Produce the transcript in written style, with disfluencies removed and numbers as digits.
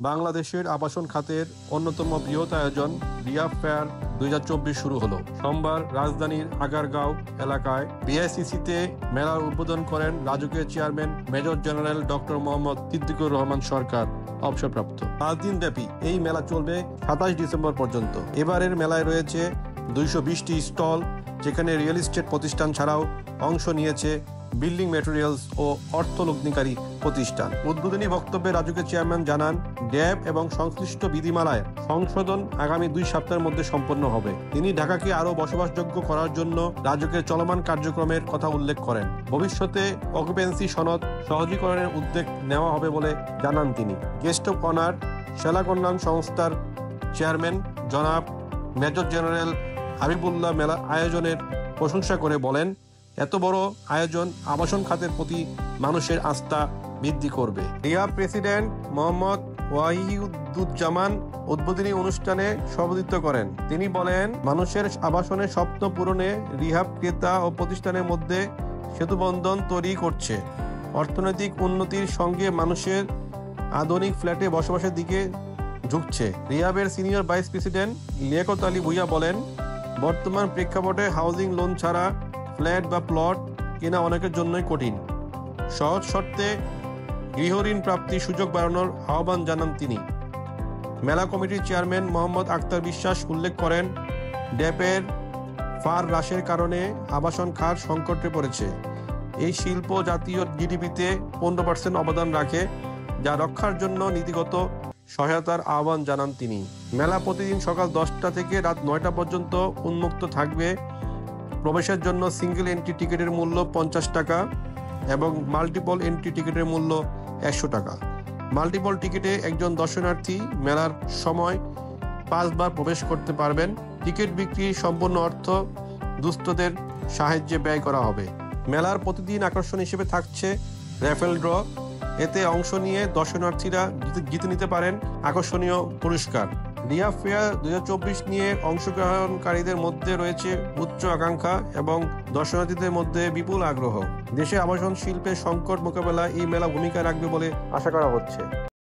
বাংলাদেশের আবাসন খাতের অন্যতম বৃহৎ আয়োজন রিয়াব ফেয়ার 2024 শুরু হলো। সোমবার রাজধানীর আগারগাঁও এলাকায় বিআইসিসিতে মেলার উদ্বোধন করেন রাজুকের chairman major general doctor Mohammad Siddiqur Rahman Sarkar, অবসরপ্রাপ্ত। 5 দিন ব্যাপী এই মেলা চলবে 27 ডিসেম্বর পর্যন্ত। এবারের মেলায় রয়েছে 220টি স্টল, যেখানে রিয়েল এস্টেট প্রতিষ্ঠান ছাড়াও অংশ নিয়েছে বিল্ডিং ম্যাটেরিয়ালস ও অর্থলগ্নিকারী প্রতিষ্ঠান। উদ্বোধনী বক্তব্যে রাজুকের চেয়ারম্যান জানান, ড্যাব এবং সংশ্লিষ্ট বিধিমালায় সংশোধন আগামী 2 সপ্তাহের মধ্যে সম্পন্ন হবে। তিনি ঢাকাকে আরও বসবাসযোগ্য করার জন্য রাজুকের চলমান কার্যক্রমের কথা উল্লেখ করেন। ভবিষ্যতে অকুপেন্সি সনদ সহজীকরণের উদ্যোগ নেওয়া হবে বলে জানান তিনি। গেস্ট অফ অনার সেলা কল্যাণ সংস্থার চেয়ারম্যান জনাব মেজর জেনারেল হাবিবুল্লাহ মেলা আয়োজনের প্রশংসা করে বলেন, এত বড় আয়োজন আবাসন খাতের প্রতি মানুষের আস্থা বৃদ্ধি করবে। রিয়াব প্রেসিডেন্ট মোহাম্মদ ওয়াহিদুজ্জামান উদ্বোধনী অনুষ্ঠানে সভাপতিত্ব করেন। তিনি বলেন, মানুষের আবাসনের স্বপ্ন পূরণে রিহাব ক্রেতা ও প্রতিষ্ঠানের মধ্যে সেতুবন্ধন তৈরি করছে। অর্থনৈতিক উন্নতির সঙ্গে মানুষের আধুনিক ফ্ল্যাটে বসবাসের দিকে ঝুঁকছে। রিহাবের senior vice president Liaquat Ali Bhuiyan বলেন, বর্তমান প্রেক্ষাপটে হাউজিং লোন ছাড়া ফ্ল্যাট বা প্লট কেনা অনেকের জন্যই কঠিন। সহজ শর্তে গৃহঋণ প্রাপ্তির সুযোগ বাড়ানোর আহ্বান জানান তিনি। মেলা কমিটির চেয়ারম্যান মোহাম্মদ আক্তার বিশ্বাস উল্লেখ করেন, ড্যাপের ফার হ্রাসের কারণে আবাসন খাত সংকটে পড়েছে। এই শিল্প জাতীয় জিডিপিতে 15% অবদান রাখে, যা রক্ষার জন্য নীতিগত সহায়তার আহ্বান জানান তিনি। মেলা প্রতিদিন সকাল 10টা থেকে রাত 9টা পর্যন্ত উন্মুক্ত থাকবে। প্রবেশের জন্য সিঙ্গেল এন্ট্রি টিকিটের মূল্য 50 টাকা এবং মাল্টিপল এন্ট্রি টিকিটের মূল্য 100 টাকা। মাল্টিপল টিকিটে একজন দর্শনার্থী মেলার সময় 5 বার প্রবেশ করতে পারবেন। টিকিট বিক্রির সম্পূর্ণ অর্থ দুস্থদের সাহায্যে ব্যয় করা হবে। মেলার প্রতিদিন আকর্ষণ হিসেবে থাকছে র্যাফেল ড্র। এতে অংশ নিয়ে দর্শনার্থীরা জিতে নিতে পারেন আকর্ষণীয় পুরস্কার। রিয়াব ফেয়ার 2024 নিয়ে অংশগ্রহণকারীদের মধ্যে রয়েছে উচ্চ আকাঙ্ক্ষা এবং দর্শনার্থীদের মধ্যে বিপুল আগ্রহ। দেশে আবাসন শিল্পের সংকট মোকাবেলায় এই মেলা ভূমিকা রাখবে বলে আশা করা হচ্ছে।